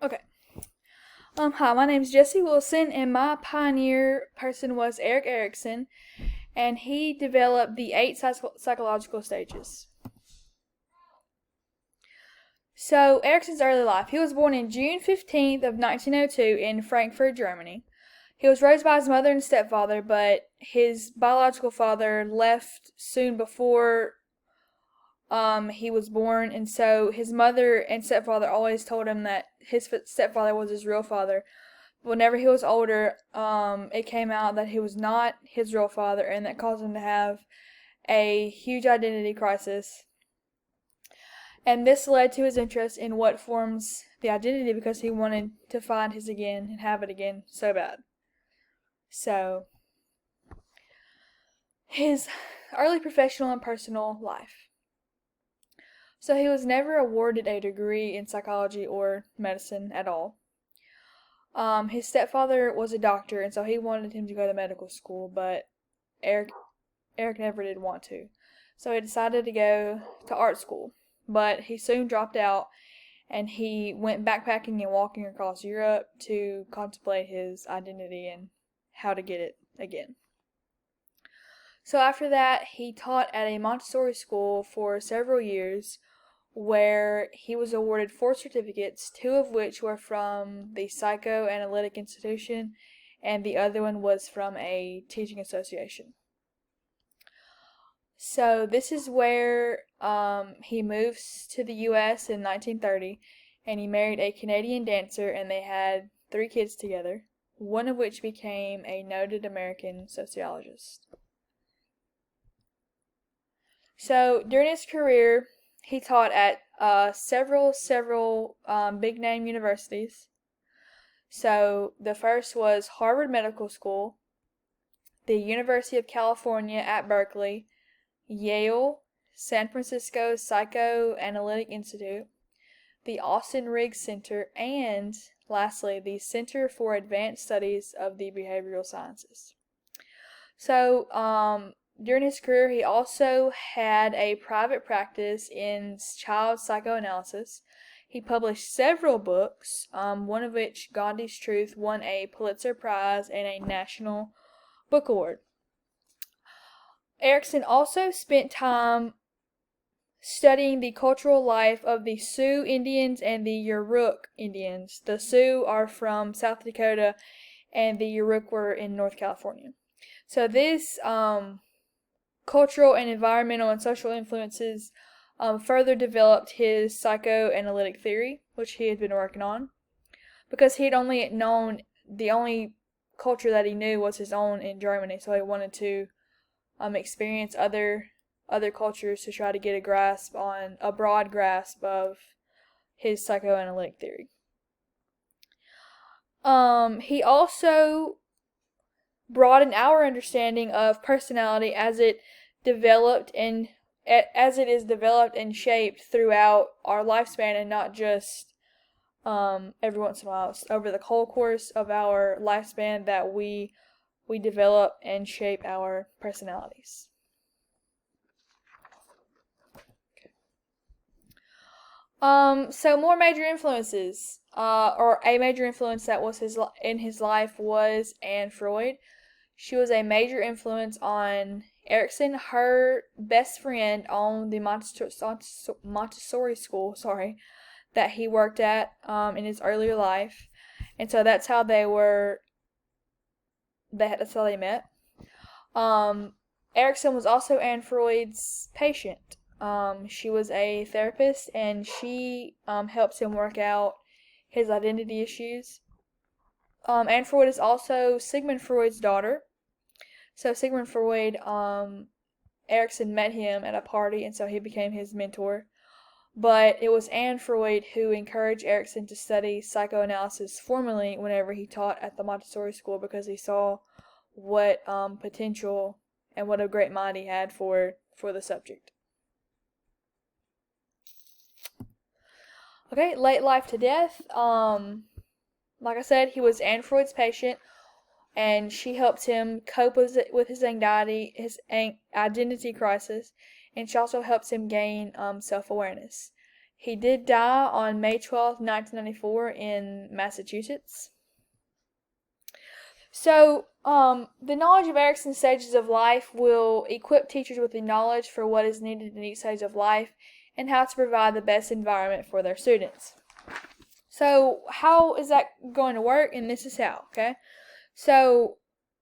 Okay. Hi, my name's Jesse Wilson, and my pioneer person was Erik Erikson, and he developed the eight psychological stages. So, Erikson's early life. He was born in June 15th of 1902 in Frankfurt, Germany. He was raised by his mother and stepfather, but his biological father left soon before he was born, and so his mother and stepfather always told him that his stepfather was his real father. Whenever he was older, it came out that he was not his real father, and that caused him to have a huge identity crisis. And this led to his interest in what forms the identity because he wanted to find his again and have it again so bad. So, his early professional and personal life. So, he was never awarded a degree in psychology or medicine at all. His stepfather was a doctor, and so he wanted him to go to medical school, but Erik never did want to. So he decided to go to art school, but he soon dropped out, and he went backpacking and walking across Europe to contemplate his identity and how to get it again. So after that, he taught at a Montessori school for several years, where he was awarded 4 certificates, 2 of which were from the Psychoanalytic Institution, and the other one was from a teaching association. So this is where he moves to the U.S. in 1930, and he married a Canadian dancer, and they had 3 kids together, one of which became a noted American sociologist. So during his career, he taught at several big name universities. So the first was Harvard Medical School, the University of California at Berkeley, Yale, San Francisco Psychoanalytic Institute, the Austin Riggs Center, and lastly, the Center for Advanced Studies of the Behavioral Sciences. So, during his career, he also had a private practice in child psychoanalysis. He published several books, one of which, Gandhi's Truth, won a Pulitzer Prize and a National Book Award. Erikson also spent time studying the cultural life of the Sioux Indians and the Yurok Indians. The Sioux are from South Dakota, and the Yurok were in North California. So this cultural and environmental and social influences further developed his psychoanalytic theory, which he had been working on, because he had only known the only culture that he knew was his own in Germany, so he wanted to experience other cultures to try to get a broad grasp of his psychoanalytic theory. He also broadened our understanding of personality as it is developed and shaped throughout our lifespan, and not just every once in a while. It's over the whole course of our lifespan that we develop and shape our personalities. So more major influences, or a major influence that was in his life was Anne Freud. She was a major influence on Erikson. Her best friend on the Montessori school, that he worked at in his earlier life, and so that's how they met. Erikson was also Anne Freud's patient. She was a therapist, and she helps him work out his identity issues. Anne Freud is also Sigmund Freud's daughter. So Sigmund Freud, Erikson met him at a party, and so he became his mentor. But it was Anne Freud who encouraged Erikson to study psychoanalysis formally whenever he taught at the Montessori school, because he saw what potential and what a great mind he had for the subject. Okay, late life to death. Like I said, he was Anne Freud's patient, and she helped him cope with his anxiety, his identity crisis, and she also helps him gain self-awareness. He did die on May 12th, 1994 in Massachusetts. So, the knowledge of Erikson's stages of life will equip teachers with the knowledge for what is needed in each stage of life and how to provide the best environment for their students. So, how is that going to work? And this is how, okay? So,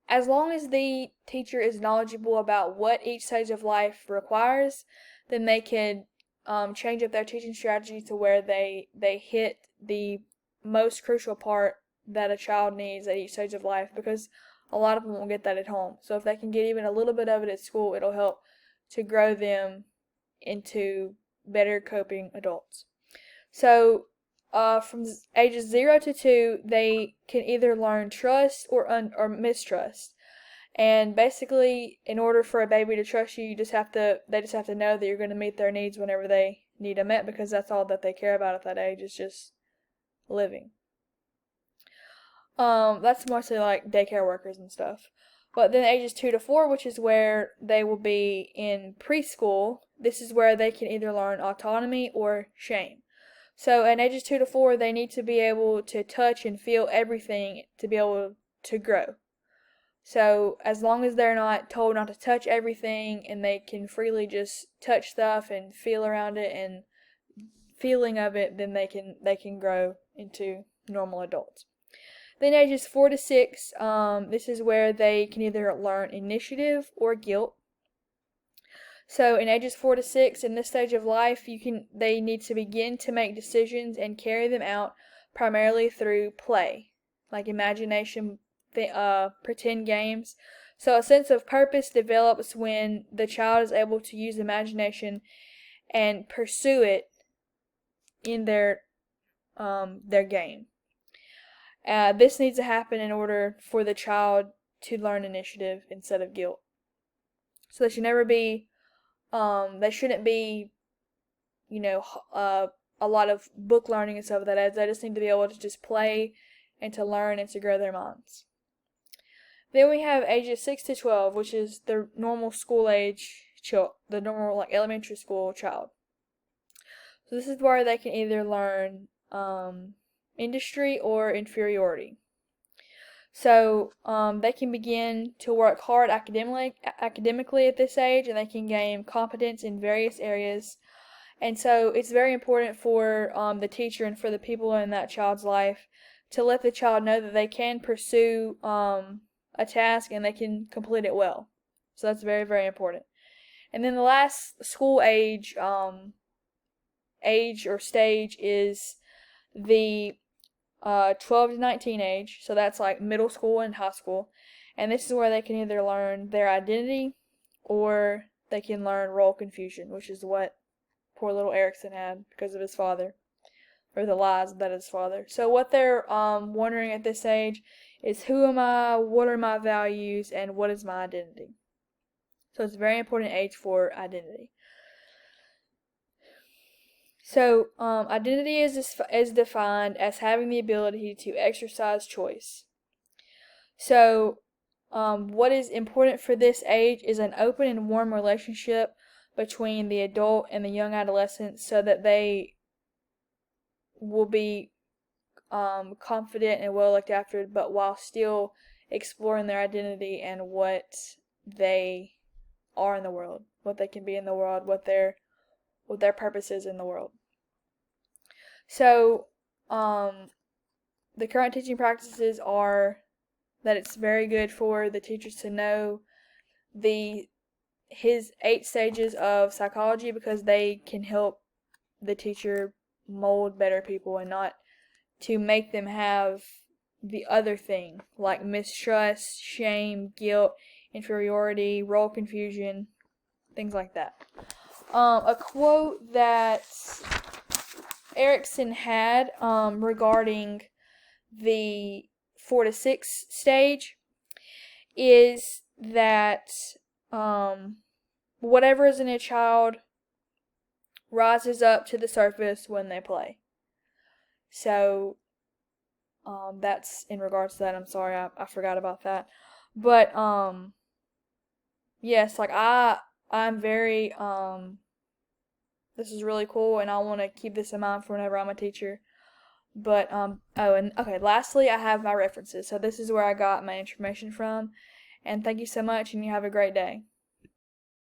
as long as the teacher is knowledgeable about what each stage of life requires, then they can change up their teaching strategy to where they hit the most crucial part that a child needs at each stage of life, because a lot of them won't get that at home. So if they can get even a little bit of it at school, it'll help to grow them into better coping adults. So from ages 0 to 2, they can either learn trust or mistrust. And basically, in order for a baby to trust you, they just have to know that you're going to meet their needs whenever they need them met, because that's all that they care about at that age, is just living. That's mostly like daycare workers and stuff. But then ages 2 to 4, which is where they will be in preschool, this is where they can either learn autonomy or shame. So at ages 2 to 4, they need to be able to touch and feel everything to be able to grow. So as long as they're not told not to touch everything and they can freely just touch stuff and feel around it and feeling of it, then they can grow into normal adults. Then ages 4 to 6, this is where they can either learn initiative or guilt. So in ages 4 to 6, in this stage of life, they need to begin to make decisions and carry them out primarily through play, like imagination, pretend games. So a sense of purpose develops when the child is able to use imagination and pursue it in their game. This needs to happen in order for the child to learn initiative instead of guilt. So they should never be, they shouldn't be, a lot of book learning and stuff like that. They just need to be able to just play and to learn and to grow their minds. Then we have ages 6 to 12, which is the normal school age child, the normal like elementary school child. So this is where they can either learn industry or inferiority. So they can begin to work hard academically at this age, and they can gain competence in various areas. And so it's very important for the teacher and for the people in that child's life to let the child know that they can pursue a task and they can complete it well. So that's very, very important. And then the last school age or stage is the 12 to 19 age. So that's like middle school and high school. And this is where they can either learn their identity or they can learn role confusion, which is what poor little Erikson had because of his father, or the lies about his father. So what they're wondering at this age is, who am I, what are my values, and what is my identity? So it's a very important age for identity. So identity is defined as having the ability to exercise choice. So what is important for this age is an open and warm relationship between the adult and the young adolescent, so that they will be confident and well looked after, but while still exploring their identity and what they are in the world, what they can be in the world, what their purpose is in the world. So the current teaching practices are that it's very good for the teachers to know his 8 stages of psychology, because they can help the teacher mold better people and not to make them have the other thing, like mistrust, shame, guilt, inferiority, role confusion, things like that. A quote that Erikson had regarding the 4 to 6 stage is that whatever is in a child rises up to the surface when they play. So that's in regards to that. I'm sorry, I forgot about that. But yes, like I'm very This is really cool, and I want to keep this in mind for whenever I'm a teacher. But, okay, lastly, I have my references. So this is where I got my information from. And thank you so much, and you have a great day.